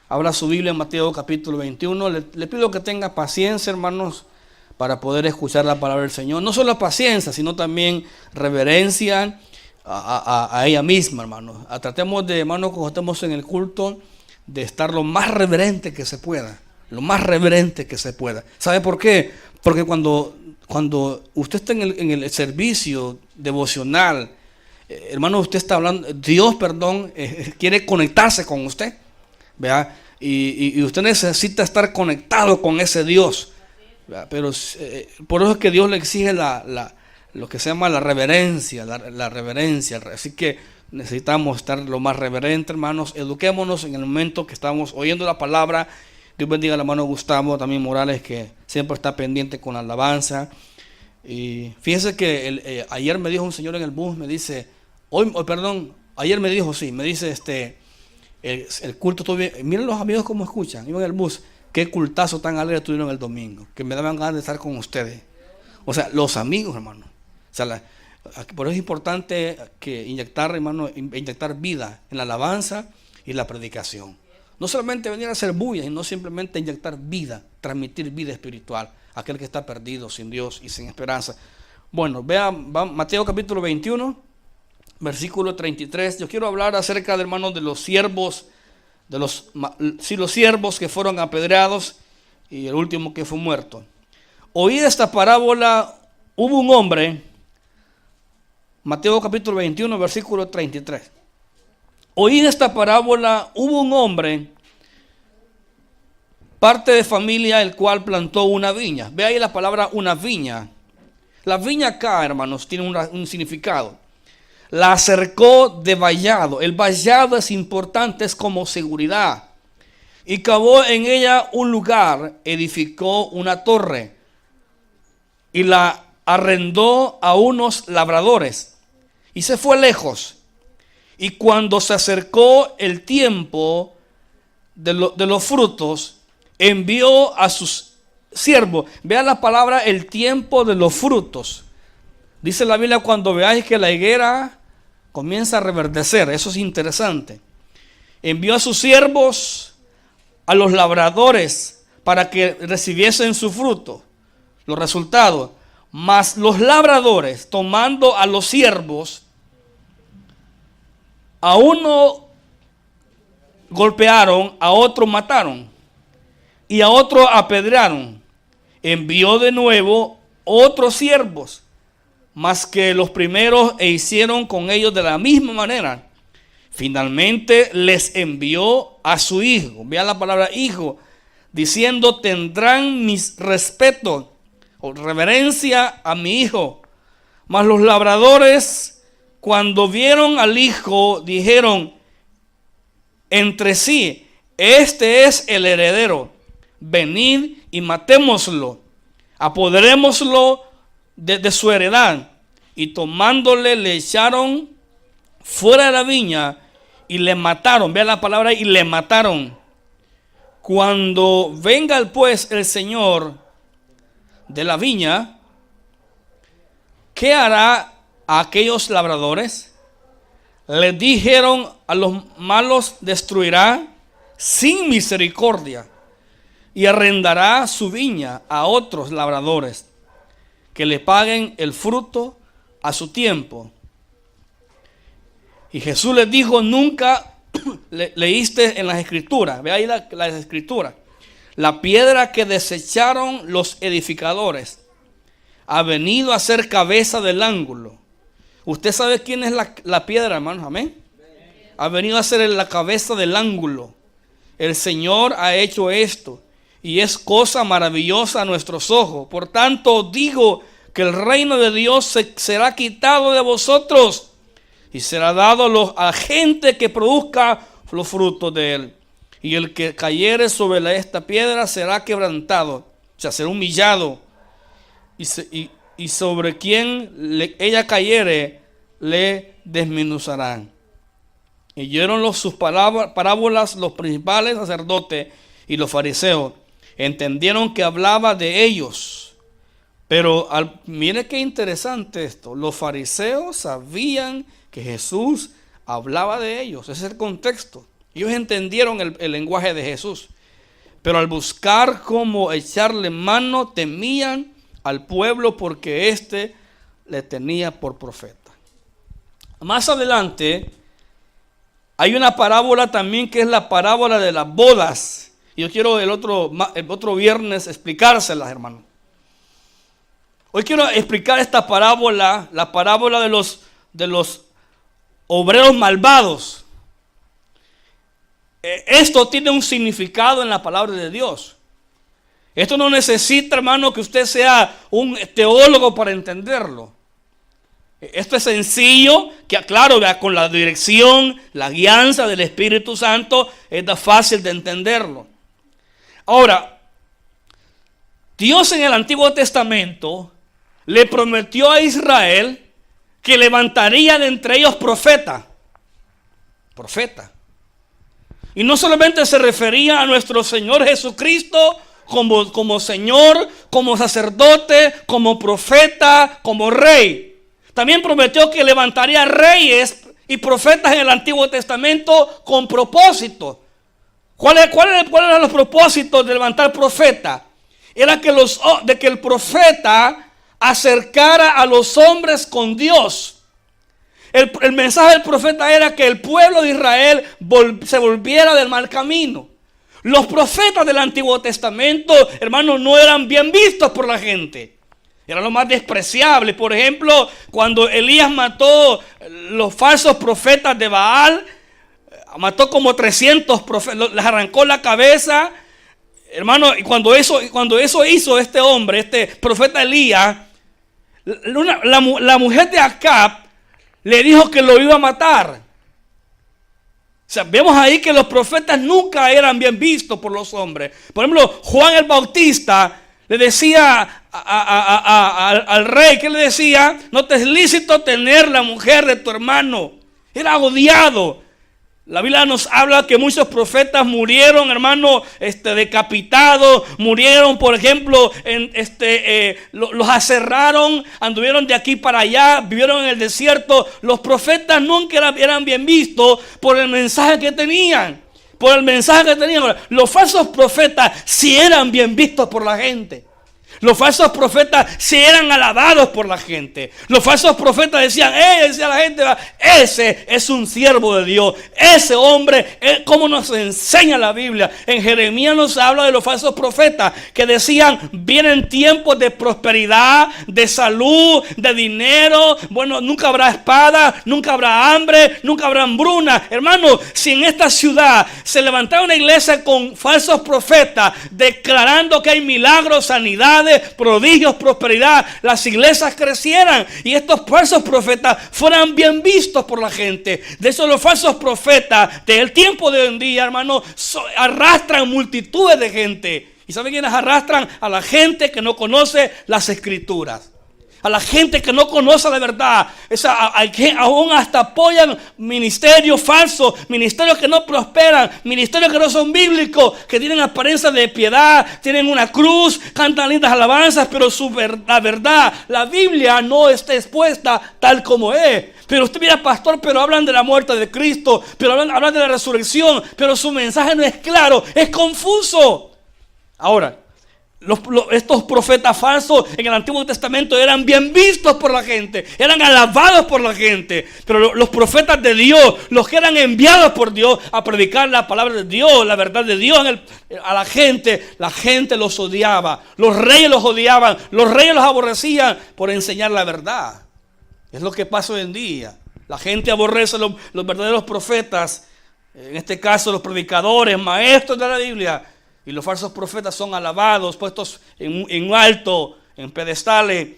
Abra su Biblia en Mateo capítulo 21. Le pido que tenga paciencia, hermanos, para poder escuchar la palabra del Señor. No solo paciencia, sino también reverencia a ella misma, hermanos. Tratemos de, hermanos, cuando estemos en el culto, de estar lo más reverente que se pueda. Lo más reverente que se pueda. ¿Sabe por qué? Porque cuando usted está en el servicio devocional, hermano, usted está hablando, Dios, quiere conectarse con usted, ¿verdad? Y usted necesita estar conectado con ese Dios, ¿verdad? Pero por eso es que Dios le exige lo que se llama la reverencia, la reverencia. Así que necesitamos estar lo más reverente, hermanos. Eduquémonos en el momento que estamos oyendo la palabra. Dios bendiga al hermano Gustavo, también Morales, que siempre está pendiente con la alabanza. Y fíjese que ayer me dijo un señor en el bus, me dice, ayer me dijo, el culto estuvo bien. Miren los amigos cómo escuchan, iban en el bus, qué cultazo tan alegre tuvieron el domingo, que me daban ganas de estar con ustedes. O sea, los amigos, hermano. O sea, por eso es importante que inyectar vida en la alabanza y la predicación. No solamente venir a hacer bulla, sino simplemente inyectar vida, transmitir vida espiritual a aquel que está perdido, sin Dios y sin esperanza. Bueno, vean Mateo capítulo 21, versículo 33. Yo quiero hablar acerca de, hermanos, de los siervos, los siervos que fueron apedreados y el último que fue muerto. Oíd esta parábola, hubo un hombre, Mateo capítulo 21, versículo 33. Oíd esta parábola, hubo un hombre, parte de familia, el cual plantó una viña. Ve ahí la palabra una viña. La viña acá, hermanos, tiene un significado. La acercó de vallado. El vallado es importante, es como seguridad. Y cavó en ella un lugar, edificó una torre y la arrendó a unos labradores y se fue lejos. Y cuando se acercó el tiempo de los frutos, envió a sus siervos. Vean la palabra el tiempo de los frutos. Dice la Biblia, cuando veáis que la higuera comienza a reverdecer. Eso es interesante. Envió a sus siervos, a los labradores, para que recibiesen su fruto. Los resultados. Mas los labradores, tomando a los siervos, a uno golpearon, a otro mataron y a otro apedrearon. Envió de nuevo otros siervos, más que los primeros, e hicieron con ellos de la misma manera. Finalmente les envió a su hijo. Vean la palabra hijo, diciendo, tendrán mis respetos o reverencia a mi hijo. Mas los labradores, cuando vieron al hijo, dijeron entre sí, este es el heredero, venid y matémoslo, apoderémoslo de su heredad. Y tomándole, le echaron fuera de la viña y le mataron. Vean la palabra, y le mataron. Cuando venga pues el Señor de la viña, ¿qué hará a aquellos labradores? Les dijeron, a los malos destruirá sin misericordia y arrendará su viña a otros labradores que le paguen el fruto a su tiempo. Y Jesús les dijo, nunca leíste en las escrituras, ve ahí las escrituras, la piedra que desecharon los edificadores ha venido a ser cabeza del ángulo. Usted sabe quién es la piedra, hermanos, amén. Ha venido a ser la cabeza del ángulo. El Señor ha hecho esto y es cosa maravillosa a nuestros ojos. Por tanto digo que el reino de Dios será quitado de vosotros y será dado a gente que produzca los frutos de él. Y el que cayere sobre esta piedra será quebrantado, o sea, será humillado. Y sobre quien ella cayere, le desmenuzarán. Y oyeron sus parábolas los principales sacerdotes y los fariseos. Entendieron que hablaba de ellos. Pero mire qué interesante esto. Los fariseos sabían que Jesús hablaba de ellos. Ese es el contexto. Ellos entendieron el lenguaje de Jesús. Pero al buscar cómo echarle mano, temían al pueblo porque éste le tenía por profeta. Más adelante hay una parábola también que es la parábola de las bodas. Y yo quiero el otro viernes explicárselas, hermano. Hoy quiero explicar esta parábola, la parábola de los obreros malvados. Esto tiene un significado en la palabra de Dios. Esto no necesita, hermano, que usted sea un teólogo para entenderlo. Esto es sencillo, que claro, con la dirección, la guianza del Espíritu Santo, es fácil de entenderlo. Ahora, Dios en el Antiguo Testamento le prometió a Israel que levantaría de entre ellos profeta. Y no solamente se refería a nuestro Señor Jesucristo como Señor, como sacerdote, como profeta, como rey. También prometió que levantaría reyes y profetas en el Antiguo Testamento con propósito. ¿Cuáles eran los propósitos de levantar profeta? Era que el profeta acercara a los hombres con Dios. El mensaje del profeta era que el pueblo de Israel se volviera del mal camino. Los profetas del Antiguo Testamento, hermanos, no eran bien vistos por la gente. Eran los más despreciables. Por ejemplo, cuando Elías mató los falsos profetas de Baal, mató como 300 profetas, les arrancó la cabeza. Hermano, y cuando eso hizo este hombre, este profeta Elías, la mujer de Acab le dijo que lo iba a matar. O sea, vemos ahí que los profetas nunca eran bien vistos por los hombres. Por ejemplo, Juan el Bautista le decía al rey, ¿qué le decía? No te es lícito tener la mujer de tu hermano. Era odiado. La Biblia nos habla que muchos profetas murieron, hermano, decapitados, murieron, por ejemplo, los aserraron, anduvieron de aquí para allá, vivieron en el desierto. Los profetas nunca eran bien vistos por el mensaje que tenían. Los falsos profetas sí eran bien vistos por la gente. Los falsos profetas sí eran alabados por la gente. Los falsos profetas decía la gente, ese es un siervo de Dios. Ese hombre, como nos enseña la Biblia. En Jeremías nos habla de los falsos profetas que decían, vienen tiempos de prosperidad, de salud, de dinero. Bueno, nunca habrá espada, nunca habrá hambre, nunca habrá hambruna. Hermano, si en esta ciudad se levantara una iglesia con falsos profetas declarando que hay milagros, sanidades, prodigios, prosperidad, las iglesias crecieran y estos falsos profetas fueran bien vistos por la gente. De hecho, los falsos profetas del tiempo de hoy en día, hermano, arrastran multitudes de gente. ¿Y saben quiénes arrastran? A la gente que no conoce las escrituras. A la gente que no conoce la verdad. Aún hasta apoyan ministerios falsos, ministerios que no prosperan, ministerios que no son bíblicos, que tienen apariencia de piedad, tienen una cruz, cantan lindas alabanzas, pero la verdad, la Biblia no está expuesta tal como es. Pero usted mira, pastor, pero hablan de la muerte de Cristo, pero hablan de la resurrección, pero su mensaje no es claro, es confuso. Ahora, estos profetas falsos en el Antiguo Testamento eran bien vistos por la gente, eran alabados por la gente. Pero los profetas de Dios, los que eran enviados por Dios a predicar la palabra de Dios, la verdad de Dios a la gente los odiaba. Los reyes los odiaban, los reyes los aborrecían por enseñar la verdad. Es lo que pasa hoy en día. La gente aborrece los verdaderos profetas, en este caso los predicadores, maestros de la Biblia. Y los falsos profetas son alabados, puestos en alto, en pedestales.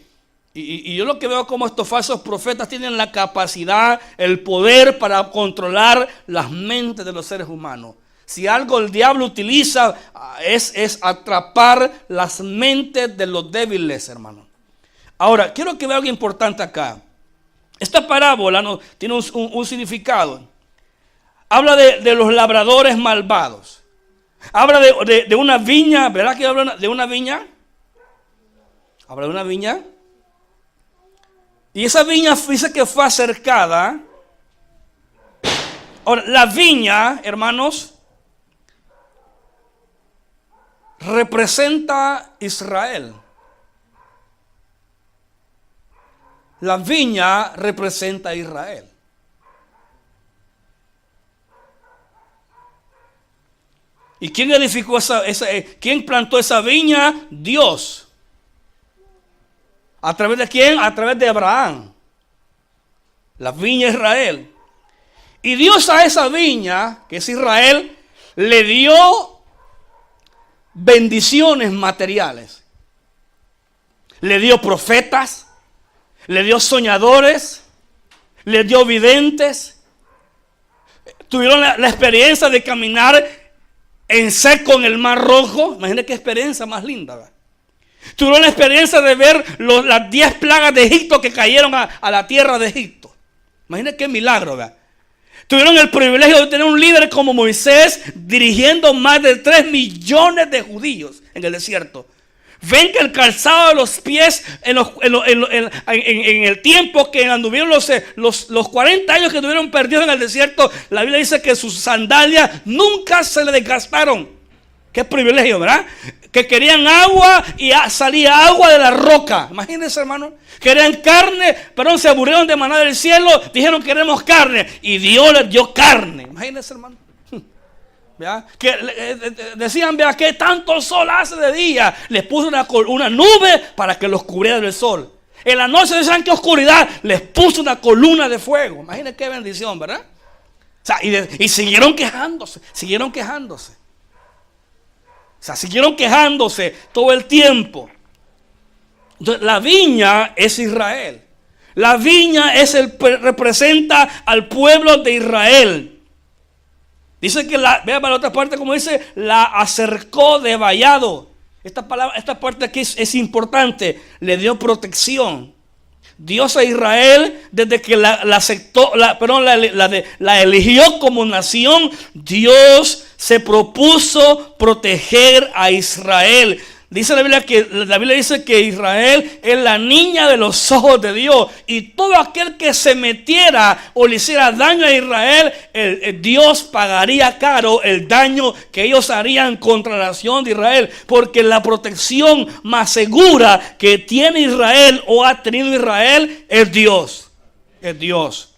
Y yo lo que veo como estos falsos profetas tienen la capacidad, el poder para controlar las mentes de los seres humanos. Si algo el diablo utiliza es atrapar las mentes de los débiles, hermano. Ahora, quiero que vea algo importante acá. Esta parábola tiene un significado. Habla de los labradores malvados. Habla de una viña, ¿verdad que habla de una viña? Habla de una viña. Y esa viña dice que fue acercada. Ahora, la viña, hermanos, representa Israel. La viña representa a Israel. ¿Y quién edificó quién plantó esa viña? Dios. ¿A través de quién? A través de Abraham. La viña Israel. Y Dios a esa viña, que es Israel, le dio bendiciones materiales. Le dio profetas, le dio soñadores, le dio videntes. Tuvieron la experiencia de caminar en seco en el Mar Rojo. Imagínate qué experiencia más linda, ¿verdad? Tuvieron la experiencia de ver las 10 plagas de Egipto que cayeron a la tierra de Egipto. Imagínate qué milagro, ¿verdad? Tuvieron el privilegio de tener un líder como Moisés dirigiendo más de 3 millones de judíos en el desierto. Ven que el calzado de los pies en el tiempo que anduvieron los 40 años que estuvieron perdidos en el desierto, la Biblia dice que sus sandalias nunca se le desgastaron. Qué privilegio, ¿verdad? Que querían agua y salía agua de la roca. Imagínense, hermano. Querían carne, pero se aburrieron de maná del cielo. Dijeron queremos carne y Dios les dio carne. Imagínense, hermano. ¿Vea? Que decían, vea, que tanto sol hace de día. Les puso una nube para que los cubriera del sol. En la noche decían que oscuridad. Les puso una columna de fuego. Imagínense qué bendición, ¿verdad? O sea, y siguieron quejándose. Siguieron quejándose. O sea, siguieron quejándose todo el tiempo. Entonces, la viña es Israel. La viña representa al pueblo de Israel. Dice que vea para la otra parte como dice, la acercó de vallado. Esta parte aquí es importante. Le dio protección. Dios a Israel, desde que la eligió como nación, Dios se propuso proteger a Israel. Dice la Biblia dice que Israel es la niña de los ojos de Dios. Y todo aquel que se metiera o le hiciera daño a Israel, Dios pagaría caro el daño que ellos harían contra la nación de Israel. Porque la protección más segura que tiene Israel o ha tenido Israel es Dios. Es Dios.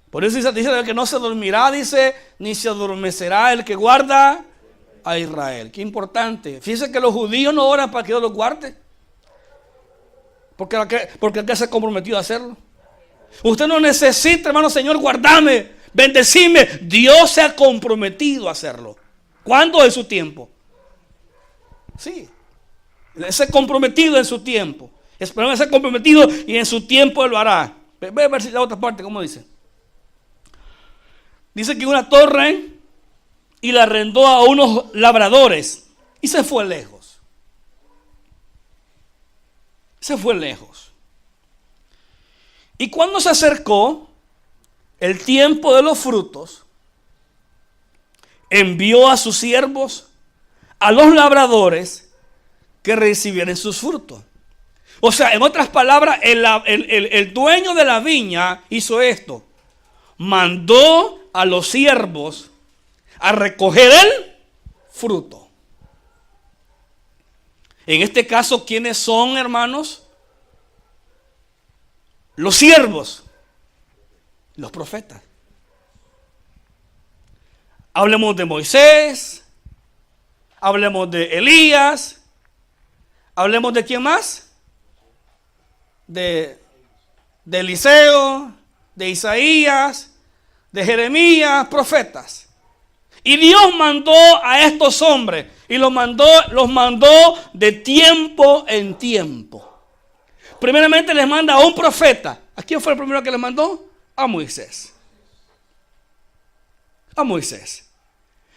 Por eso dice que no se dormirá, dice, ni se adormecerá el que guarda a Israel. Qué importante. Fíjense que los judíos no oran para que Dios los guarde. Porque aquel se ha comprometido a hacerlo. Usted no necesita, hermano, Señor, guardame, bendecime. Dios se ha comprometido a hacerlo. ¿Cuándo? En su tiempo. Sí. Se ha comprometido en su tiempo. Esperamos ser comprometido y en su tiempo Él lo hará. Ve a ver si la otra parte, ¿cómo dice? Dice que una torre y la arrendó a unos labradores y se fue lejos. Se fue lejos. Y cuando se acercó el tiempo de los frutos, envió a sus siervos a los labradores que recibieran sus frutos. O sea, en otras palabras, el dueño de la viña hizo esto. Mandó a los siervos a recoger el fruto. En este caso, ¿quiénes son, hermanos? Los siervos, los profetas. Hablemos de Moisés, hablemos de Elías, hablemos de quién más, de Eliseo, de Isaías, de Jeremías, profetas. Y Dios mandó a estos hombres y los mandó de tiempo en tiempo. Primeramente les manda a un profeta. ¿A quién fue el primero que les mandó? A Moisés. A Moisés.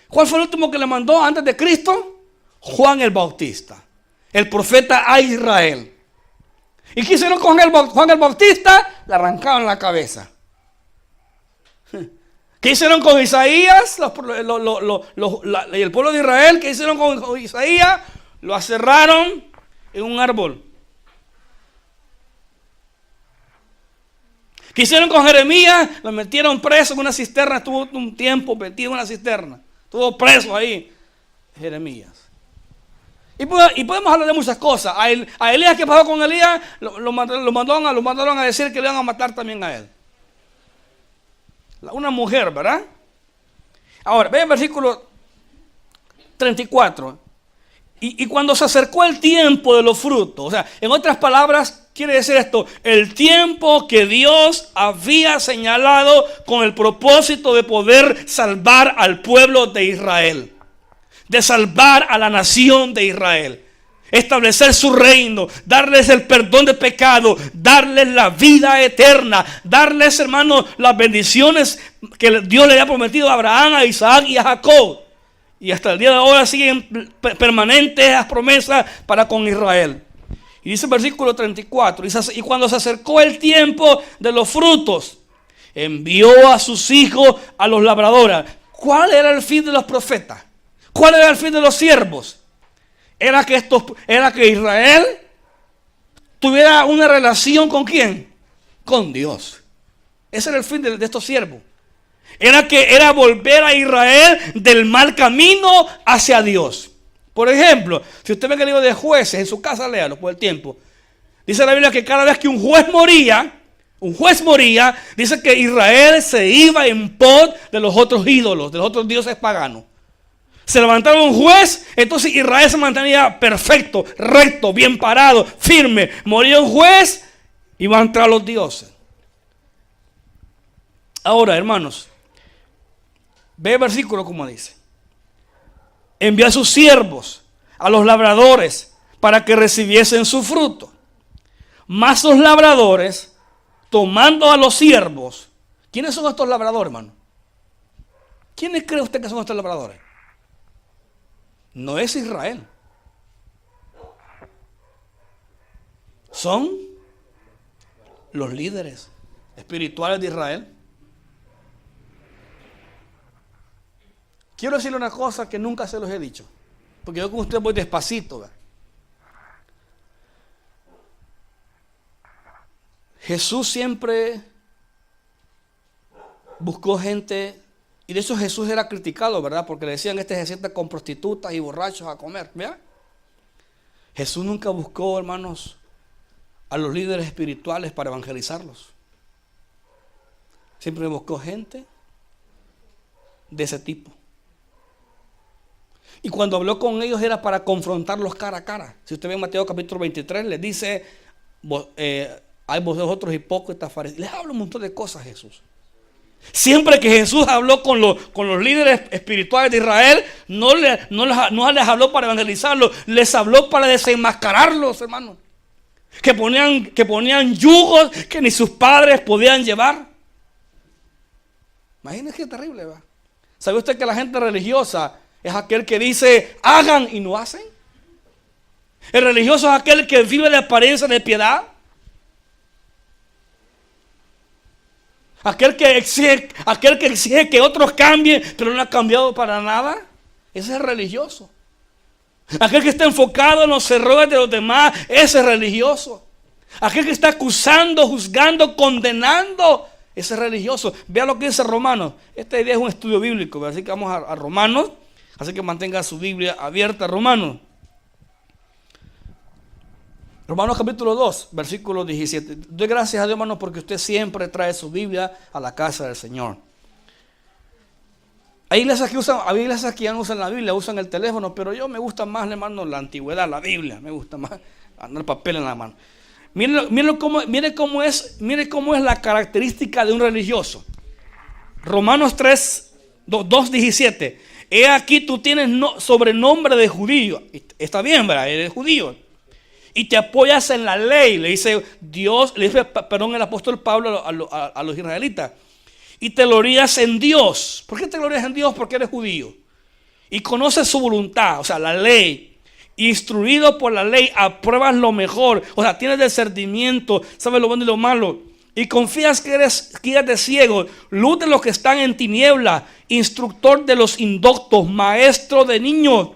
¿Cuál fue el último que le mandó antes de Cristo? Juan el Bautista, el profeta a Israel. ¿Y qué hicieron con Juan el Bautista? Le arrancaron la cabeza. ¿Qué hicieron con Isaías? Y el pueblo de Israel, ¿qué hicieron con Isaías? Lo aserraron en un árbol. ¿Qué hicieron con Jeremías? Lo metieron preso en una cisterna. Estuvo un tiempo metido en una cisterna. Estuvo preso ahí, Jeremías. Y podemos hablar de muchas cosas. A Elías, ¿qué pasó con Elías? Lo mandaron a decir que le iban a matar también a él. Una mujer, ¿verdad? Ahora, vean el versículo 34. Y cuando se acercó el tiempo de los frutos, o sea, en otras palabras, quiere decir esto: el tiempo que Dios había señalado con el propósito de poder salvar al pueblo de Israel, de salvar a la nación de Israel, establecer su reino, darles el perdón de pecado, darles la vida eterna, darles, hermanos, las bendiciones que Dios le había prometido a Abraham, a Isaac y a Jacob. Y hasta el día de hoy siguen permanentes las promesas para con Israel. Y dice el versículo 34, y cuando se acercó el tiempo de los frutos, envió a sus hijos a los labradores. ¿Cuál era el fin de los profetas? ¿Cuál era el fin de los siervos? Era que Israel tuviera una relación ¿con quién? Con Dios. Ese era el fin de estos siervos. Era volver a Israel del mal camino hacia Dios. Por ejemplo, si usted ve el libro de Jueces, en su casa léalo por el tiempo. Dice la Biblia que cada vez que un juez moría, dice que Israel se iba en pos de los otros ídolos, de los otros dioses paganos. Se levantaba un juez, entonces Israel se mantenía perfecto, recto, bien parado, firme. Moría un juez, iban a entrar los dioses. Ahora, hermanos, ve el versículo como dice: envió a sus siervos, a los labradores, para que recibiesen su fruto. Mas los labradores, tomando a los siervos. ¿Quiénes son estos labradores, hermano? ¿Quiénes cree usted que son estos labradores? No es Israel. Son los líderes espirituales de Israel. Quiero decirle una cosa que nunca se los he dicho, porque yo con usted voy despacito, ¿verdad? Jesús siempre buscó gente, y de eso Jesús era criticado, ¿verdad? Porque le decían: este se sienta con prostitutas y borrachos a comer, ¿verdad? Jesús nunca buscó, hermanos, a los líderes espirituales para evangelizarlos. Siempre buscó gente de ese tipo. Y cuando habló con ellos era para confrontarlos cara a cara. Si usted ve en Mateo capítulo 23, les dice: hay vosotros hipócritas, fariseos. Les habla un montón de cosas Jesús. Siempre que Jesús habló con los líderes espirituales de Israel, no les habló para evangelizarlos, les habló para desenmascararlos, hermanos. Que ponían yugos que ni sus padres podían llevar. Imagínense qué terrible, ¿verdad? ¿Sabe usted que la gente religiosa es aquel que dice hagan y no hacen? El religioso es aquel que vive de apariencia de piedad. Aquel que exige que otros cambien, pero no ha cambiado para nada. Ese es religioso. Aquel que está enfocado en los errores de los demás, ese es religioso. Aquel que está acusando, juzgando, condenando, ese es religioso. Vea lo que dice Romanos. Esta idea es un estudio bíblico, así que vamos a Romanos. Así que mantenga su Biblia abierta, Romanos. Romanos capítulo 2, versículo 17. Doy gracias a Dios, hermano, porque usted siempre trae su Biblia a la casa del Señor. Hay iglesias que ya no usan la Biblia, usan el teléfono, pero yo me gusta más, hermano, la antigüedad, la Biblia. Me gusta más el papel en la mano. Mire cómo es la característica de un religioso. Romanos 2, 17. He aquí tú tienes sobrenombre de judío. Está bien, ¿verdad? Eres judío. Y te apoyas en la ley, le dice el apóstol Pablo a los israelitas. Y te glorías en Dios. ¿Por qué te glorías en Dios? Porque eres judío. Y conoces su voluntad, o sea, la ley. Instruido por la ley, apruebas lo mejor. O sea, tienes discernimiento, sabes lo bueno y lo malo. Y confías que eres guía de ciegos, luz de los que están en tinieblas, instructor de los indoctos, maestro de niños,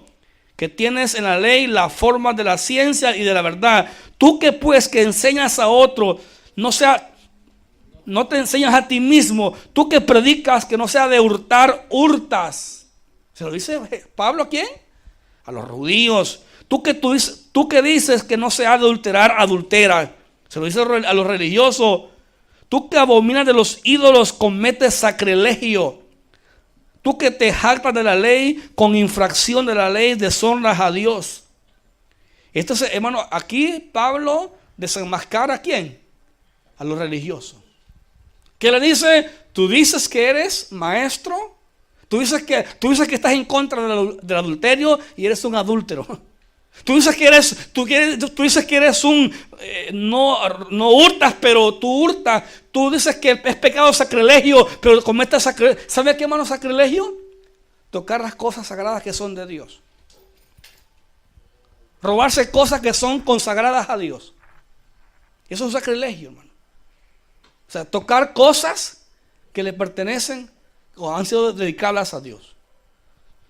que tienes en la ley la forma de la ciencia y de la verdad. Tú que pues que enseñas a otro, no sea no te enseñas a ti mismo. Tú que predicas que no sea de hurtar, hurtas. ¿Se lo dice Pablo a quién? A los judíos. Tú que dices que no se ha de adulterar, adultera. Se lo dice a los religiosos. Tú que abominas de los ídolos, cometes sacrilegio. Tú que te jactas de la ley, con infracción de la ley, deshonras a Dios. Entonces, hermano, aquí Pablo desenmascara ¿a quién? A los religiosos. ¿Qué le dice? Tú dices que eres maestro. Tú dices que estás en contra del adulterio y eres un adúltero. Tú dices que eres un no hurtas, pero tú hurtas. Tú dices que es pecado sacrilegio, pero cometes sacrilegio. ¿Sabe qué, hermano, sacrilegio? Tocar las cosas sagradas que son de Dios. Robarse cosas que son consagradas a Dios. Eso es un sacrilegio, hermano. O sea, tocar cosas que le pertenecen o han sido dedicadas a Dios.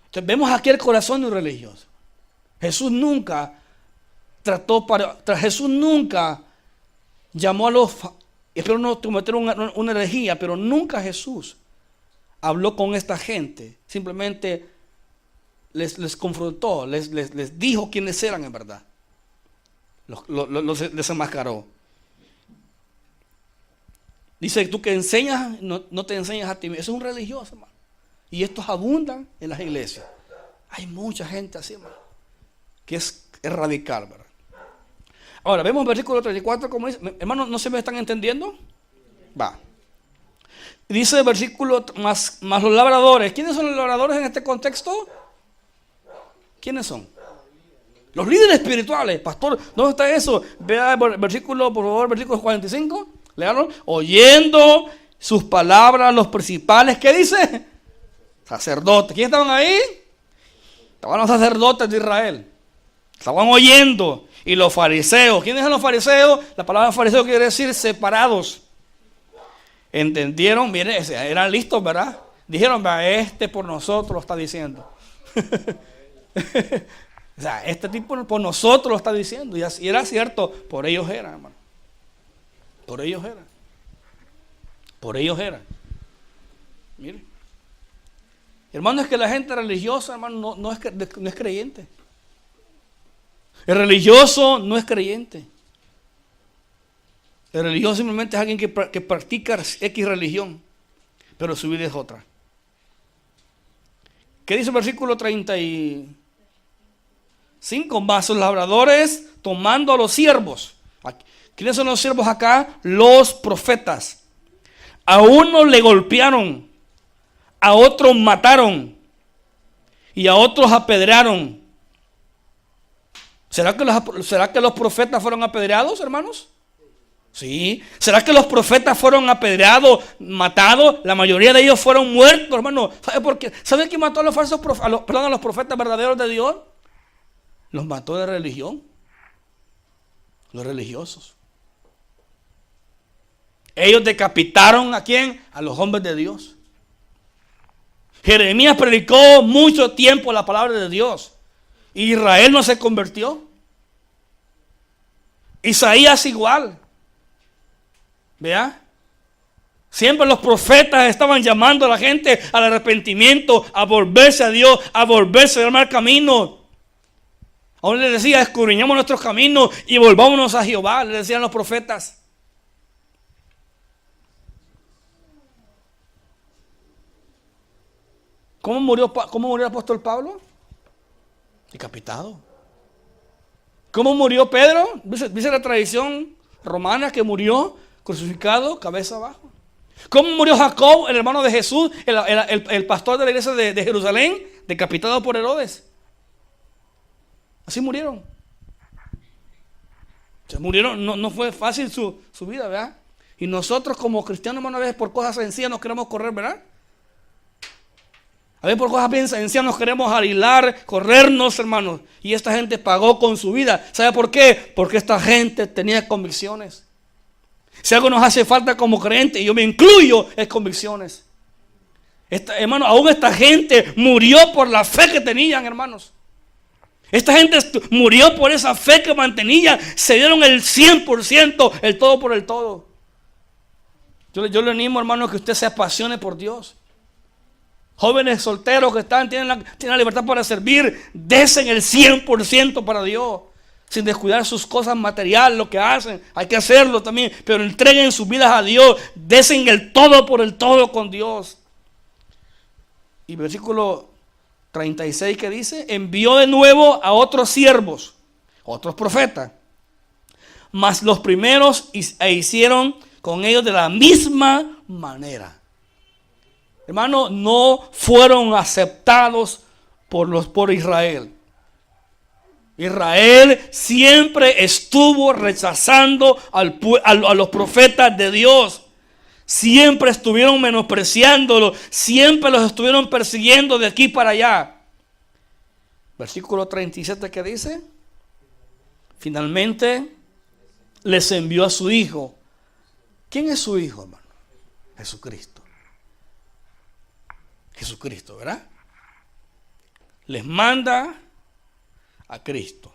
Entonces vemos aquí el corazón de un religioso. Jesús nunca Jesús nunca llamó a los, espero no cometer una herejía, pero nunca Jesús habló con esta gente. Simplemente les confrontó, les dijo quiénes eran en verdad. Los desenmascaró. Dice, tú que enseñas, no te enseñas a ti mismo. Eso es un religioso, hermano. Y estos abundan en las iglesias. Hay mucha gente así, hermano, que es radical, ¿verdad? Ahora, vemos el versículo 34, como dice, hermano, ¿no se me están entendiendo? Va. Dice el versículo, más los labradores. ¿Quiénes son los labradores en este contexto? ¿Quiénes son? Los líderes espirituales. Pastor, ¿dónde está eso? Vea el versículo, por favor, versículo 45. Léalo. Oyendo sus palabras los principales. ¿Qué dice? Sacerdotes. ¿Quiénes estaban ahí? Estaban los sacerdotes de Israel. Estaban oyendo. Y los fariseos. ¿Quiénes son los fariseos? La palabra fariseo quiere decir separados. ¿Entendieron? Miren, eran listos, ¿verdad? Dijeron, este por nosotros lo está diciendo. O sea, este tipo por nosotros lo está diciendo. Y así era cierto. Por ellos era, hermano. Por ellos era. Por ellos era. Mire. Hermano, es que la gente religiosa, hermano, no es creyente. El religioso no es creyente. El religioso simplemente es alguien que practica X religión, pero su vida es otra. ¿Qué dice el versículo 35? Más los labradores tomando a los siervos. ¿Quiénes son los siervos acá? Los profetas. A uno le golpearon, a otros mataron y a otros apedrearon. ¿Será que los profetas fueron apedreados, hermanos? Sí. ¿Será que los profetas fueron apedreados, matados? La mayoría de ellos fueron muertos, hermano. ¿Sabe por qué? ¿Sabe quién mató a los a los profetas verdaderos de Dios? Los mató de religión. Los religiosos. Ellos decapitaron ¿a quién? A los hombres de Dios. Jeremías predicó mucho tiempo la palabra de Dios. Israel no se convirtió. Isaías igual. ¿Vea? Siempre los profetas estaban llamando a la gente al arrepentimiento, a volverse a Dios, a volverse al mal camino. Aún les decía, escudriñemos nuestros caminos y volvámonos a Jehová, les decían los profetas. ¿Cómo murió el apóstol Pablo? Decapitado. ¿Cómo murió Pedro? Dice la tradición romana que murió crucificado, cabeza abajo. ¿Cómo murió Jacob, el hermano de Jesús, el pastor de la iglesia de Jerusalén? Decapitado por Herodes. Así murieron. Se murieron, no fue fácil su vida, ¿verdad? Y nosotros como cristianos, hermano, a veces por cosas sencillas nos queremos correr, ¿verdad? A veces por cosas bien sencillas nos queremos alilar, corrernos, hermanos. Y esta gente pagó con su vida. ¿Sabe por qué? Porque esta gente tenía convicciones. Si algo nos hace falta como creyentes, y yo me incluyo, es convicciones. Hermano, aún esta gente murió por la fe que tenían, hermanos. Esta gente murió por esa fe que mantenían. Se dieron el 100%, el todo por el todo. Yo le animo, hermano, que usted se apasione por Dios. Jóvenes solteros que tienen la libertad para servir, desen el 100% para Dios, sin descuidar sus cosas materiales, lo que hacen. Hay que hacerlo también, pero entreguen sus vidas a Dios, desen el todo por el todo con Dios. Y versículo 36 que dice, envió de nuevo a otros siervos, otros profetas, mas los primeros hicieron con ellos de la misma manera. Hermano, no fueron aceptados por Israel. Israel siempre estuvo rechazando a los profetas de Dios. Siempre estuvieron menospreciándolos. Siempre los estuvieron persiguiendo de aquí para allá. Versículo 37 que dice, finalmente les envió a su hijo. ¿Quién es su hijo, hermano? Jesucristo. Jesucristo, ¿verdad? Les manda a Cristo.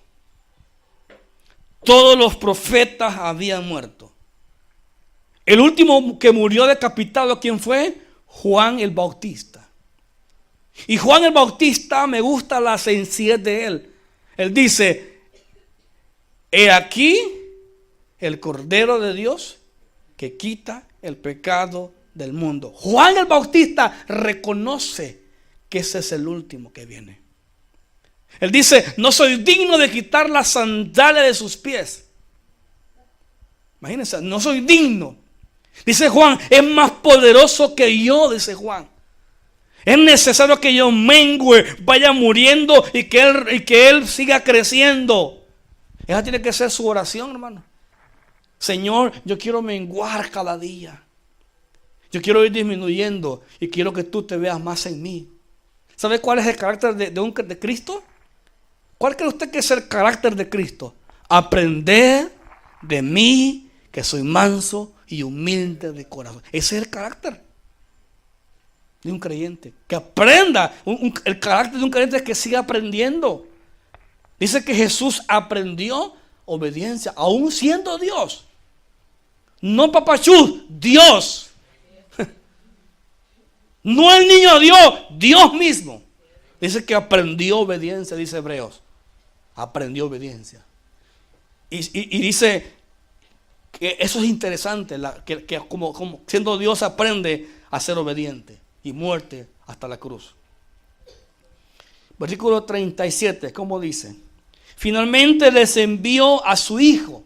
Todos los profetas habían muerto. El último que murió decapitado, ¿quién fue? Juan el Bautista. Y Juan el Bautista, me gusta la sencillez de él. Él dice, he aquí el Cordero de Dios que quita el pecado del mundo. Juan el Bautista reconoce que ese es el último que viene. Él dice, no soy digno de quitar la sandalia de sus pies. Imagínense, no soy digno. Dice Juan, es más poderoso que yo, dice Juan. Es necesario que yo mengüe, vaya muriendo y que él siga creciendo. Esa tiene que ser su oración, hermano. Señor, yo quiero menguar cada día. Yo quiero ir disminuyendo y quiero que tú te veas más en mí. ¿Sabe cuál es el carácter de Cristo? ¿Cuál cree usted que es el carácter de Cristo? Aprender de mí, que soy manso y humilde de corazón. Ese es el carácter de un creyente. Que aprenda. El carácter de un creyente es que siga aprendiendo. Dice que Jesús aprendió obediencia, aún siendo Dios. No papachú, Dios. No el niño Dios, Dios mismo. Dice que aprendió obediencia, dice Hebreos. Aprendió obediencia. Y dice que eso es interesante, que como siendo Dios aprende a ser obediente y muerte hasta la cruz. Versículo 37, ¿cómo dice? Finalmente les envió a su hijo.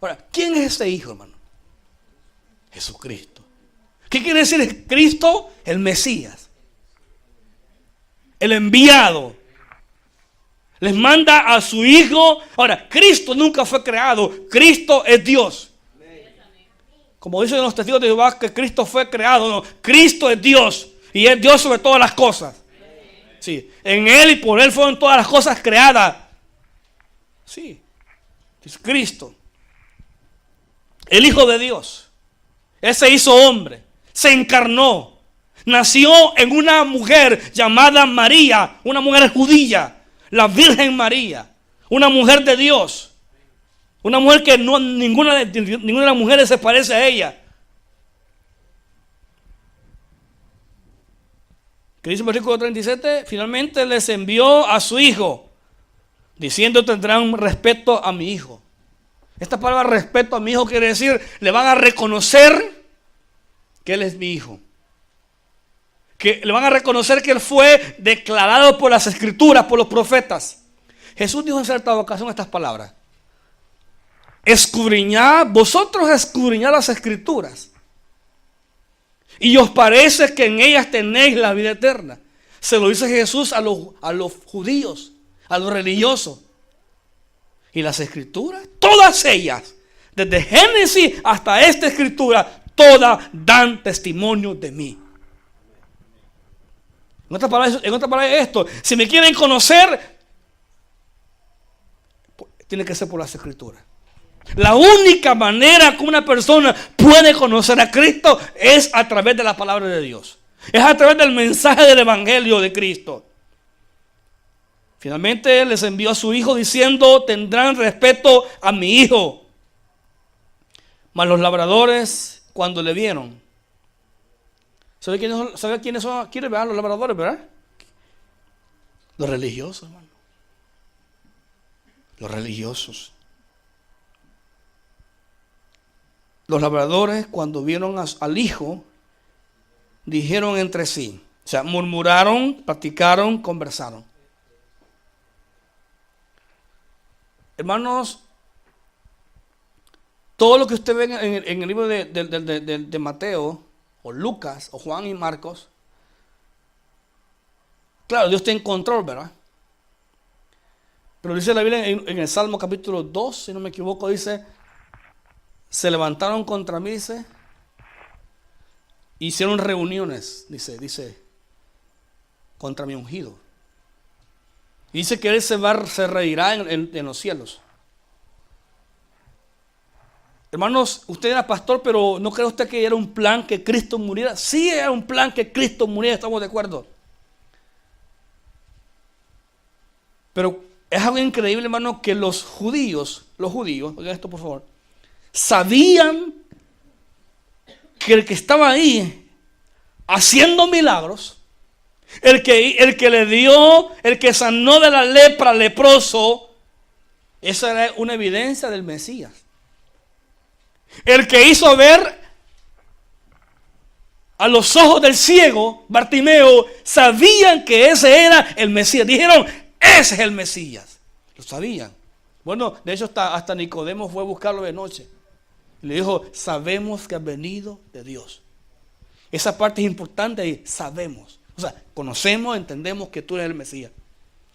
Ahora, ¿quién es ese hijo, hermano? Jesucristo. ¿Qué quiere decir Cristo? El Mesías. El enviado. Les manda a su hijo. Ahora, Cristo nunca fue creado. Cristo es Dios. Como dicen los testigos de Jehová que Cristo fue creado. No, Cristo es Dios. Y es Dios sobre todas las cosas. Sí, en Él y por Él fueron todas las cosas creadas. Sí, es Cristo. El Hijo de Dios. Él se hizo hombre. Se encarnó. Nació en una mujer llamada María. Una mujer judía. La Virgen María. Una mujer de Dios. Una mujer que ninguna de las mujeres se parece a ella. Que dice el versículo 37, finalmente les envió a su hijo, diciendo tendrán respeto a mi hijo. Esta palabra respeto a mi hijo quiere decir, le van a reconocer que él es mi hijo. Que le van a reconocer que él fue declarado por las escrituras, por los profetas. Jesús dijo en cierta ocasión estas palabras. Vosotros escudriñad las escrituras. Y os parece que en ellas tenéis la vida eterna. Se lo dice Jesús a los judíos, a los religiosos. Y las escrituras, todas ellas, desde Génesis hasta esta escritura, todas dan testimonio de mí. En otras palabras, esto, si me quieren conocer, tiene que ser por las escrituras. La única manera que una persona puede conocer a Cristo es a través de la palabra de Dios. Es a través del mensaje del evangelio de Cristo. Finalmente les envió a su hijo diciendo, tendrán respeto a mi hijo. Mas los labradores cuando le vieron. ¿Sabe quiénes son? ¿Quieren ver los labradores, verdad? Los religiosos, hermano. Los religiosos. Los labradores, cuando vieron al hijo, dijeron entre sí. O sea, murmuraron, platicaron, conversaron. Hermanos, todo lo que usted ve en el libro de Mateo, o Lucas, o Juan y Marcos, claro, Dios está en control, ¿verdad? Pero dice la Biblia en el Salmo capítulo 2, si no me equivoco, dice, se levantaron contra mí, dice, hicieron reuniones, dice, contra mi ungido. Dice que Él se reirá en los cielos. Hermanos, usted era pastor, pero ¿no cree usted que era un plan que Cristo muriera? Sí, era un plan que Cristo muriera, estamos de acuerdo. Pero es algo increíble, hermano, que los judíos, oigan esto por favor, sabían que el que estaba ahí haciendo milagros, el que le dio, el que sanó de la lepra al leproso, esa era una evidencia del Mesías. El que hizo ver a los ojos del ciego, Bartimeo, sabían que ese era el Mesías. Dijeron, ese es el Mesías. Lo sabían. Bueno, de hecho hasta Nicodemo fue a buscarlo de noche. Y le dijo, sabemos que has venido de Dios. Esa parte es importante ahí, sabemos. O sea, conocemos, entendemos que tú eres el Mesías.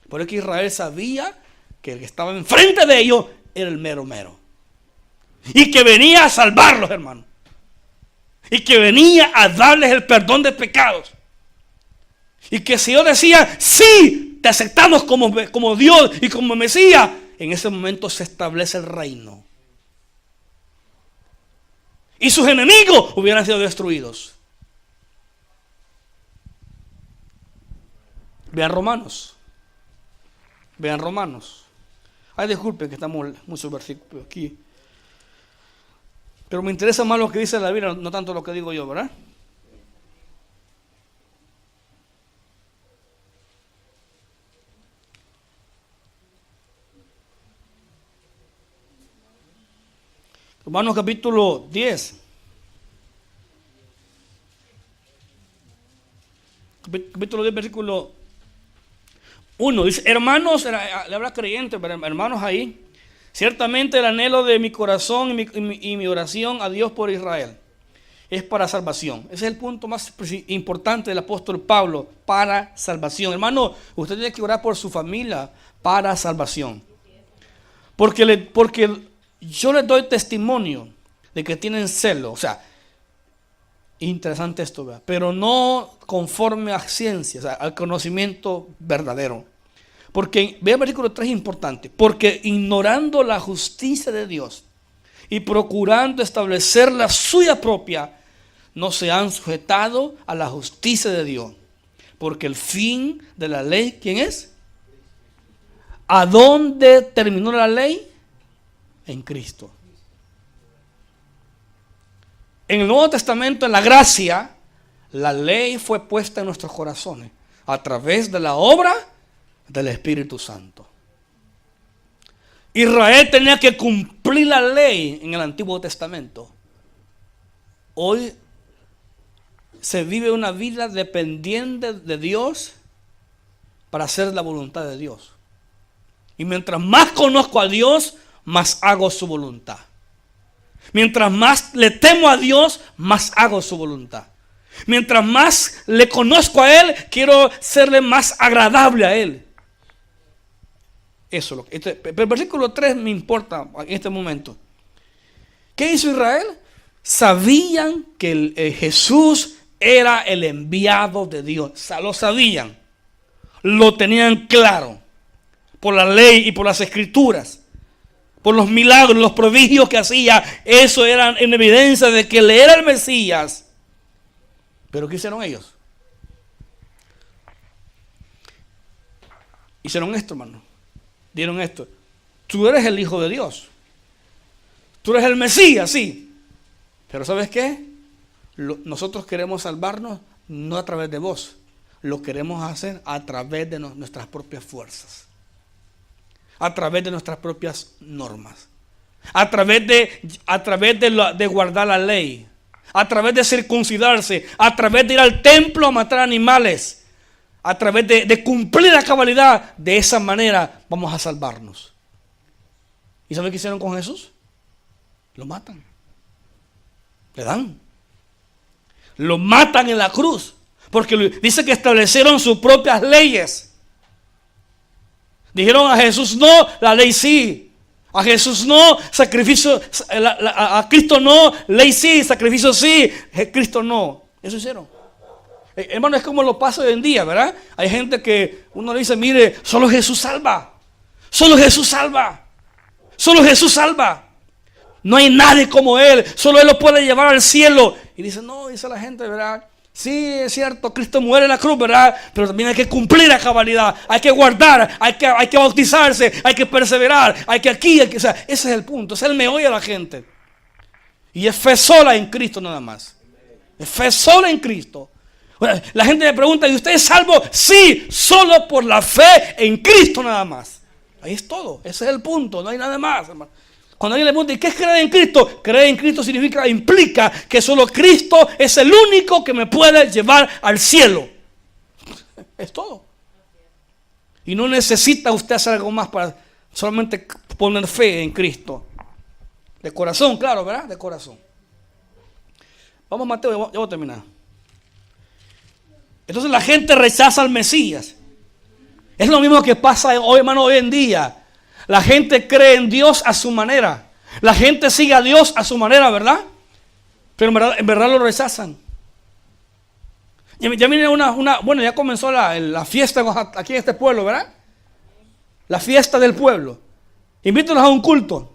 Por eso que Israel sabía que el que estaba enfrente de ellos era el mero mero. Y que venía a salvarlos, hermano. Y que venía a darles el perdón de pecados. Y que si Dios decía, sí, te aceptamos como Dios y como Mesías, en ese momento se establece el reino. Y sus enemigos hubieran sido destruidos. Vean Romanos. Ay, disculpen que estamos muchos versículos aquí. Pero me interesa más lo que dice la Biblia, no tanto lo que digo yo, ¿verdad? Romanos capítulo 10. Capítulo 10, versículo 1. Dice, hermanos, le habla creyente, pero hermanos ahí. Ciertamente el anhelo de mi corazón y mi oración a Dios por Israel es para salvación. Ese es el punto más importante del apóstol Pablo, para salvación. Hermano, usted tiene que orar por su familia para salvación. Porque yo les doy testimonio de que tienen celo. O sea, interesante esto, ¿verdad? Pero no conforme a ciencia, o sea, al conocimiento verdadero. Porque, vea el versículo 3 importante, porque ignorando la justicia de Dios y procurando establecer la suya propia, no se han sujetado a la justicia de Dios. Porque el fin de la ley, ¿quién es? ¿A dónde terminó la ley? En Cristo. En el Nuevo Testamento, en la gracia, la ley fue puesta en nuestros corazones a través de la obra del Espíritu Santo. Israel tenía que cumplir la ley en el Antiguo Testamento. Hoy se vive una vida dependiente de Dios para hacer la voluntad de Dios. Y mientras más conozco a Dios, más hago su voluntad. Mientras más le temo a Dios, más hago su voluntad. Mientras más le conozco a Él, quiero serle más agradable a Él. Eso es lo que. El versículo 3 me importa en este momento. ¿Qué hizo Israel? Sabían que Jesús era el enviado de Dios. Lo sabían. Lo tenían claro. Por la ley y por las escrituras. Por los milagros, los prodigios que hacía. Eso era en evidencia de que Él era el Mesías. Pero ¿qué hicieron ellos? Hicieron esto, hermano. Dieron esto. Tú eres el Hijo de Dios. Tú eres el Mesías, sí. Pero ¿sabes qué? Nosotros queremos salvarnos no a través de vos. Lo queremos hacer a través de nuestras propias fuerzas. A través de nuestras propias normas. A través de guardar la ley. A través de circuncidarse. A través de ir al templo a matar animales. A través de cumplir la cabalidad. De esa manera vamos a salvarnos. ¿Y saben qué hicieron con Jesús? Lo matan. Le dan. Lo matan en la cruz. Porque dice que establecieron sus propias leyes. Dijeron a Jesús no, la ley sí. A Jesús no, sacrificio. A Cristo no, ley sí, sacrificio sí. Cristo no. Eso hicieron. Hermano, es como lo pasa hoy en día, ¿verdad? Hay gente que uno le dice, mire, solo Jesús salva. Solo Jesús salva. Solo Jesús salva. No hay nadie como Él. Solo Él lo puede llevar al cielo. Y dice, no, dice la gente, ¿verdad? Sí, es cierto, Cristo muere en la cruz, ¿verdad? Pero también hay que cumplir la cabalidad. Hay que guardar, hay que bautizarse, hay que perseverar, hay que aquí, o sea, ese es el punto, ese es el meollo de la gente. Y es fe sola en Cristo nada más. Es fe sola en Cristo. La gente me pregunta, ¿y usted es salvo? Sí, solo por la fe en Cristo nada más. Ahí es todo, ese es el punto, no hay nada más, hermano. Cuando alguien le pregunta, ¿y qué es creer en Cristo? Creer en Cristo implica que solo Cristo es el único que me puede llevar al cielo. Es todo. Y no necesita usted hacer algo más para solamente poner fe en Cristo. De corazón, claro, ¿verdad? De corazón. Vamos, Mateo, ya voy a terminar. Entonces la gente rechaza al Mesías. Es lo mismo que pasa hoy, hermano, hoy en día. La gente cree en Dios a su manera. La gente sigue a Dios a su manera, ¿verdad? Pero en verdad lo rechazan. Ya viene bueno, ya comenzó la fiesta aquí en este pueblo, ¿verdad? La fiesta del pueblo. Invítalos a un culto.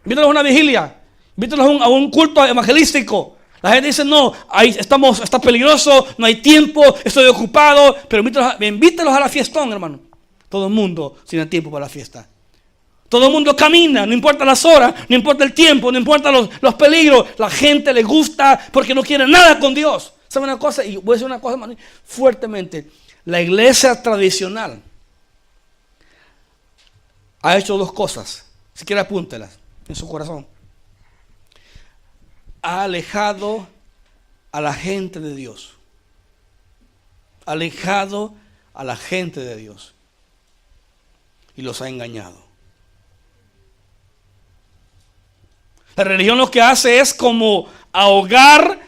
Invítalos a una vigilia. Invítalos a un culto evangelístico. La gente dice, no, ahí está peligroso, no hay tiempo, estoy ocupado. Pero invítalos a la fiestón, hermano. Todo el mundo tiene tiempo para la fiesta. Todo el mundo camina, no importa las horas, no importa el tiempo, no importa los peligros. La gente le gusta porque no quiere nada con Dios. ¿Sabe una cosa? Y voy a decir una cosa fuertemente. La iglesia tradicional ha hecho dos cosas. Si quiere apúntelas en su corazón. Ha alejado a la gente de Dios. Ha alejado a la gente de Dios. Y los ha engañado. La religión lo que hace es como ahogar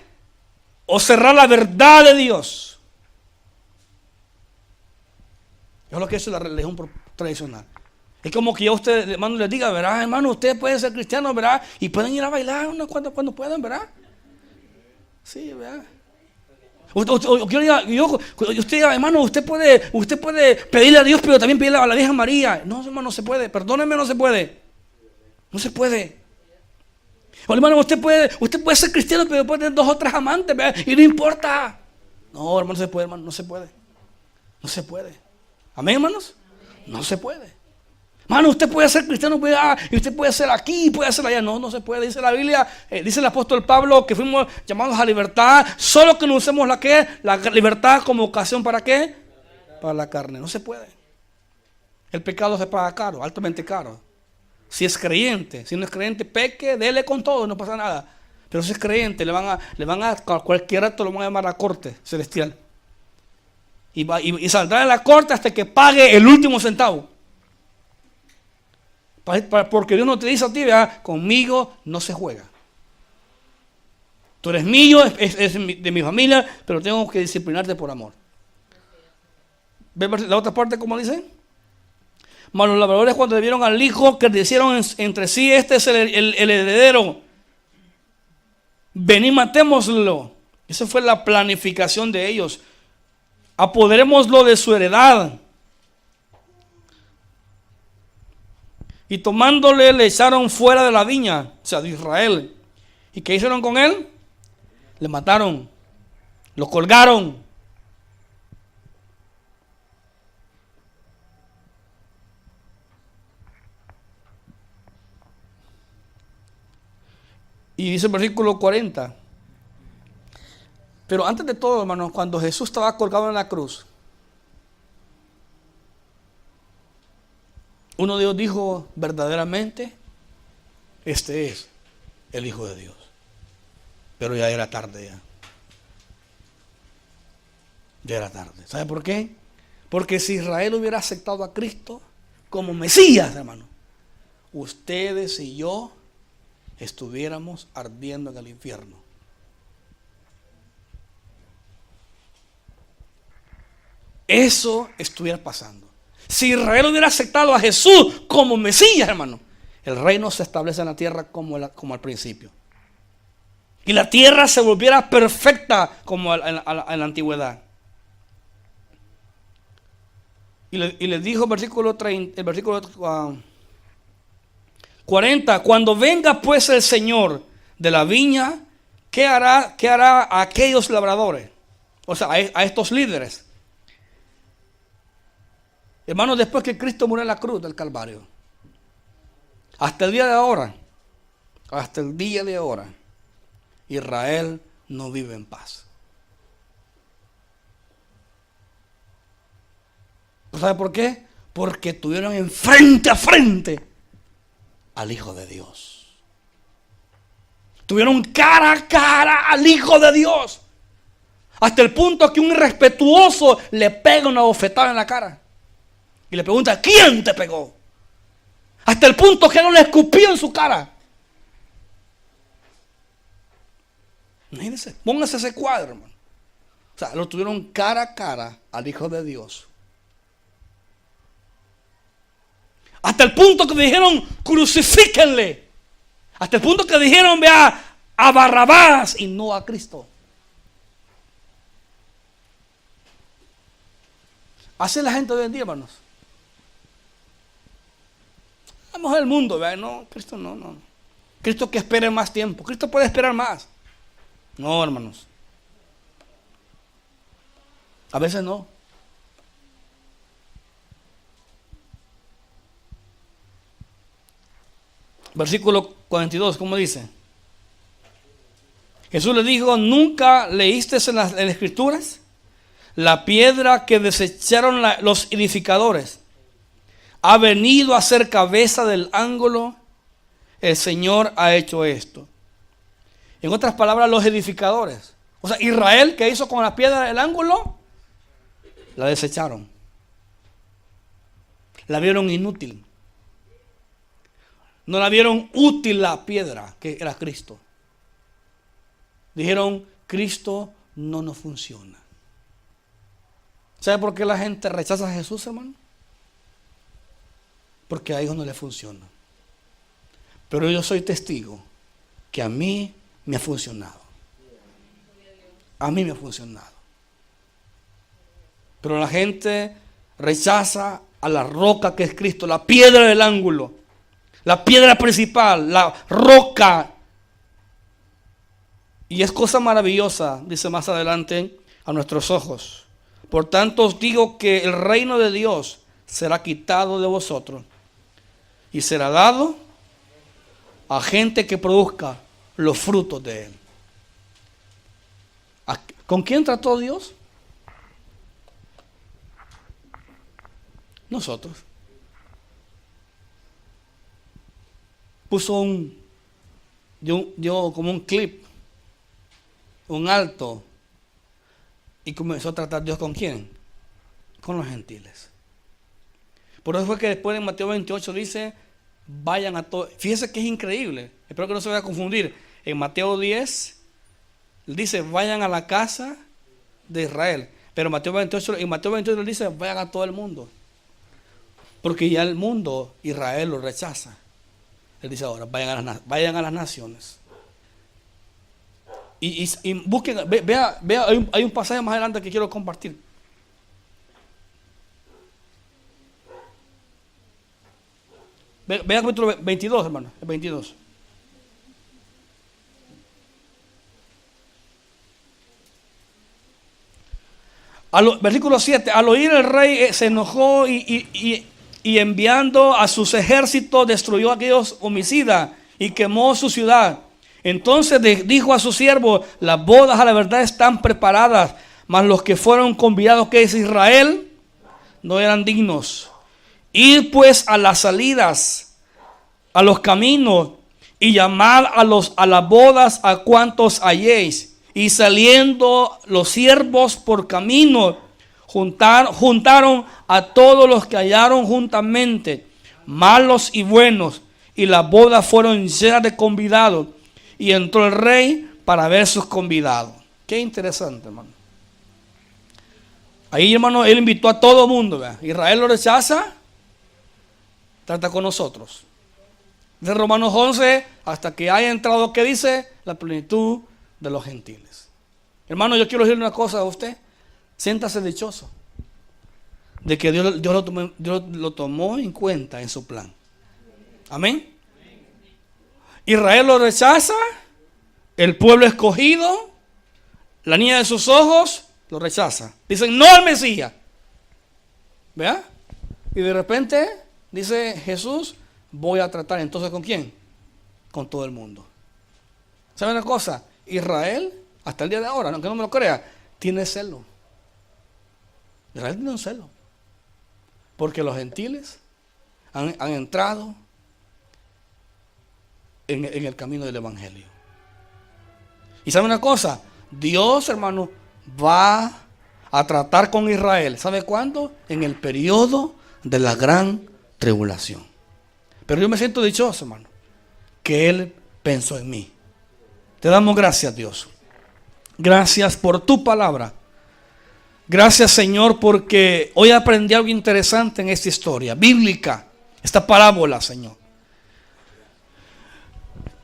o cerrar la verdad de Dios. Es lo que es la religión tradicional. Es como que yo a usted, hermano, les diga, ¿verdad, hermano? Ustedes pueden ser cristianos, ¿verdad? Y pueden ir a bailar cuando puedan, ¿verdad? Sí, ¿verdad? Usted diga, hermano, usted puede pedirle a Dios, pero también pedirle a la Virgen María. No, hermano, no se puede. Perdónenme, no se puede. No se puede. O, hermano, usted puede ser cristiano, pero puede tener 2 o 3 amantes, ¿verdad? Y no importa. No, hermano, no se puede, hermano, no se puede. No se puede. ¿Amén, hermanos? No se puede. Hermano, usted puede ser cristiano, y usted puede ser aquí, puede ser allá. No, no se puede. Dice la Biblia, dice el apóstol Pablo, que fuimos llamados a libertad, solo que no usemos la libertad como ocasión para qué? Para la carne. No se puede. El pecado se paga caro, altamente caro. Si es creyente, si no es creyente, peque, dele con todo, no pasa nada. Pero si es creyente, le van a cualquier acto lo van a llamar a la corte celestial. Y saldrá de la corte hasta que pague el último centavo. Porque Dios no te dice a ti, ¿verdad? Conmigo no se juega. Tú eres mío, es de mi familia, pero tengo que disciplinarte por amor. ¿Ves la otra parte cómo dice? Mas los labradores, cuando le vieron al hijo, que decían entre sí, este es el heredero, vení, matémoslo. Esa fue la planificación de ellos. Apoderémoslo de su heredad. Y tomándole, le echaron fuera de la viña, o sea, de Israel. ¿Y qué hicieron con él? Le mataron, lo colgaron. Y dice el versículo 40. Pero antes de todo, hermanos, cuando Jesús estaba colgado en la cruz, uno de ellos dijo verdaderamente, este es el Hijo de Dios. Pero ya era tarde ya. Ya era tarde. ¿Sabe por qué? Porque si Israel hubiera aceptado a Cristo como Mesías, hermano, ustedes y yo estuviéramos ardiendo en el infierno. Eso estuviera pasando. Si Israel hubiera aceptado a Jesús como Mesías, hermano, el reino se establece en la tierra como al principio. Y la tierra se volviera perfecta como en la antigüedad. Y le dijo el versículo 40, cuando venga pues el Señor de la viña, ¿qué hará a aquellos labradores? O sea, a estos líderes. Hermanos, después que Cristo murió en la cruz del Calvario, hasta el día de ahora, Israel no vive en paz. ¿Sabe por qué? Porque tuvieron frente a frente al Hijo de Dios. Tuvieron cara a cara al Hijo de Dios. Hasta el punto que un irrespetuoso le pega una bofetada en la cara. Y le pregunta, ¿quién te pegó? Hasta el punto que no le escupió en su cara. Imagínense, póngase ese cuadro, hermano. O sea, lo tuvieron cara a cara al Hijo de Dios. Hasta el punto que dijeron, crucifíquenle. Hasta el punto que dijeron, vea, a Barrabás y no a Cristo. Así es la gente hoy en día, hermanos. Vamos al mundo, vea, no, Cristo no. Cristo que espere más tiempo. Cristo puede esperar más. No, hermanos. A veces no. Versículo 42, ¿cómo dice? Jesús le dijo, ¿nunca leíste en las Escrituras? La piedra que desecharon los edificadores ha venido a ser cabeza del ángulo. El Señor ha hecho esto. En otras palabras, los edificadores. O sea, Israel, ¿qué hizo con la piedra del ángulo? La desecharon. La vieron inútil. No la vieron útil la piedra, que era Cristo. Dijeron, Cristo no nos funciona. ¿Sabe por qué la gente rechaza a Jesús, hermano? Porque a ellos no les funciona. Pero yo soy testigo que a mí me ha funcionado. A mí me ha funcionado. Pero la gente rechaza a la roca que es Cristo, la piedra del ángulo, la piedra principal, la roca. Y es cosa maravillosa, dice más adelante, a nuestros ojos. Por tanto os digo que el reino de Dios será quitado de vosotros y será dado a gente que produzca los frutos de él. ¿Con quién trató Dios? Nosotros. Puso dio como un clip, un alto, y comenzó a tratar Dios ¿con quién? Con los gentiles. Por eso fue que después en Mateo 28 dice, vayan a todos. Fíjense que es increíble, espero que no se vaya a confundir. En Mateo 10 dice, vayan a la casa de Israel. Pero en Mateo 28 dice, vayan a todo el mundo. Porque ya el mundo, Israel lo rechaza. Él dice ahora, vayan a las naciones. Y busquen, vea, hay un pasaje más adelante que quiero compartir. Vea el capítulo 22, hermano, el 22. Versículo 7, al oír el rey se enojó y enviando a sus ejércitos destruyó a aquellos homicidas y quemó su ciudad. Entonces dijo a su siervo: las bodas a la verdad están preparadas, mas los que fueron convidados, que es Israel, no eran dignos. Id pues a las salidas, a los caminos, y llamad a las bodas a cuantos halléis. Y saliendo los siervos por camino, juntaron a todos los que hallaron juntamente, malos y buenos, y las bodas fueron llenas de convidados. Y entró el rey para ver sus convidados. Qué interesante, hermano. Ahí, hermano, él invitó a todo el mundo, ¿verdad? Israel lo rechaza, trata con nosotros. De Romanos 11, hasta que haya entrado, ¿qué dice? La plenitud de los gentiles. Hermano, yo quiero decirle una cosa a usted. Siéntase dichoso de que Dios lo tomó en cuenta en su plan. Amén. Israel lo rechaza, el pueblo escogido, la niña de sus ojos, lo rechaza. Dicen no al Mesías. ¿Vea? Y de repente dice Jesús: voy a tratar entonces ¿con quién? Con todo el mundo. ¿Sabe una cosa? Israel, hasta el día de ahora, aunque no me lo crea, tiene celo. Israel tiene un celo. Porque los gentiles han entrado en el camino del evangelio. Y ¿sabe una cosa? Dios, hermano, va a tratar con Israel. ¿Sabe cuándo? En el periodo de la gran tribulación. Pero yo me siento dichoso, hermano, que Él pensó en mí. Te damos gracias, Dios. Gracias por tu palabra. Gracias, Señor, porque hoy aprendí algo interesante en esta historia bíblica, esta parábola, Señor.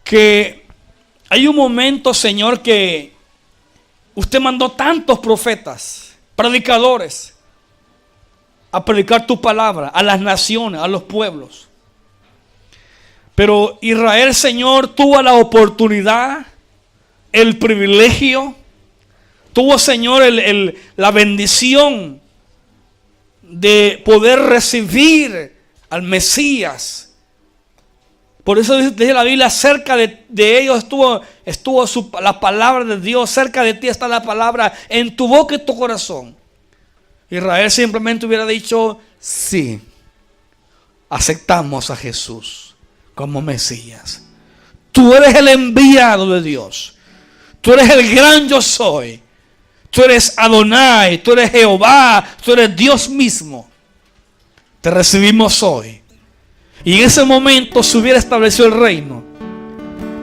Que hay un momento, Señor, que usted mandó tantos profetas, predicadores, a predicar tu palabra a las naciones, a los pueblos. Pero Israel, Señor, tuvo la oportunidad, el privilegio, tuvo, Señor, la bendición de poder recibir al Mesías. Por eso dice la Biblia: cerca de ellos estuvo la palabra de Dios. Cerca de ti está la palabra, en tu boca y tu corazón. Israel simplemente hubiera dicho: sí, aceptamos a Jesús como Mesías. Tú eres el enviado de Dios. Tú eres el gran yo soy. Tú eres Adonai, tú eres Jehová, tú eres Dios mismo. Te recibimos hoy. Y en ese momento se hubiera establecido el reino.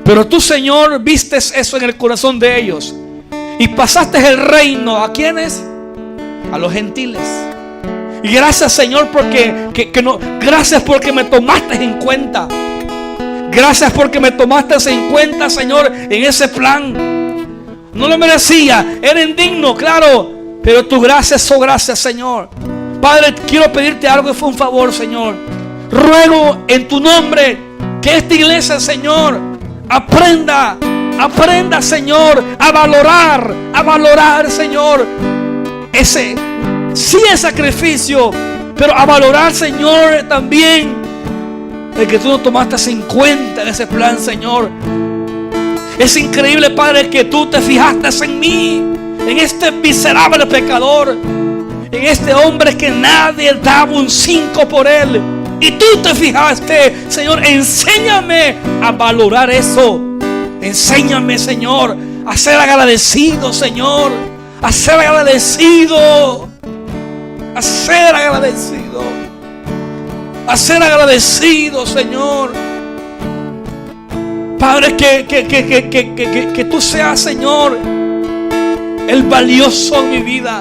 Pero tú, Señor, vistes eso en el corazón de ellos. Y pasaste el reino ¿a quiénes? A los gentiles. Y gracias, Señor, porque gracias porque me tomaste en cuenta. Gracias porque me tomaste en cuenta, Señor, en ese plan. No lo merecía, era indigno, claro, pero tu gracia es gracia, Señor. Padre, quiero pedirte algo, fue un favor, Señor. Ruego en tu nombre que esta iglesia, Señor, aprenda, Señor, a valorar, Señor, ese sacrificio, pero a valorar, Señor, también el que tú nos tomaste en cuenta en ese plan, Señor. Es increíble, Padre, que tú te fijaste en mí, en este miserable pecador, en este hombre que nadie daba un 5 por él. Y tú te fijaste, Señor. Enséñame a valorar eso. Enséñame, Señor, a ser agradecido, Señor. A ser agradecido. A ser agradecido. A ser agradecido, Señor. Padre, que tú seas, Señor, el valioso en mi vida.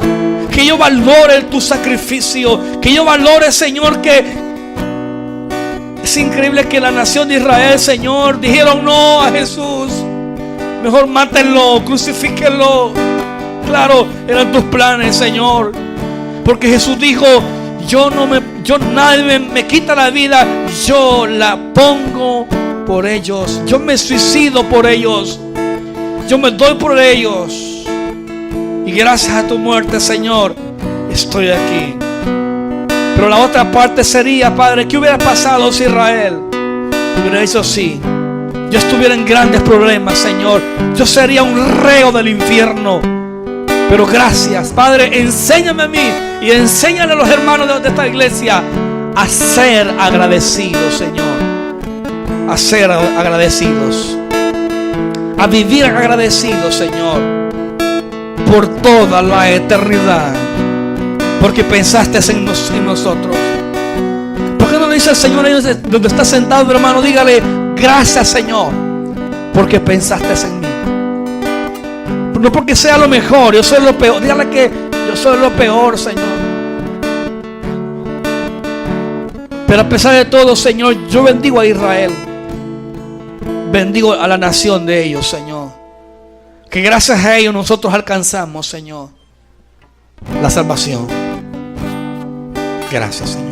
Que yo valore tu sacrificio. Que yo valore, Señor, que es increíble que la nación de Israel, Señor, dijeron no a Jesús. Mejor mátenlo, crucifíquenlo. Claro, eran tus planes, Señor. Porque Jesús dijo: nadie me quita la vida, yo la pongo por ellos. Yo me suicido por ellos. Yo me doy por ellos. Y gracias a tu muerte, Señor, estoy aquí. Pero la otra parte sería, Padre, ¿qué hubiera pasado si Israel hubiera dicho sí? yo estuviera en grandes problemas, Señor. Yo sería un reo del infierno. Pero gracias, Padre, enséñame a mí y enséñale a los hermanos de esta iglesia a ser agradecidos, Señor. A ser agradecidos. A vivir agradecidos, Señor, por toda la eternidad. Porque pensaste en nosotros. ¿Por qué no le dice al Señor ahí donde está sentado, hermano? Dígale, gracias, Señor, porque pensaste en mí. No porque sea lo mejor, yo soy lo peor. Dígale que yo soy lo peor, Señor. Pero a pesar de todo, Señor, yo bendigo a Israel. Bendigo a la nación de ellos, Señor. Que gracias a ellos nosotros alcanzamos, Señor, la salvación. Gracias, Señor.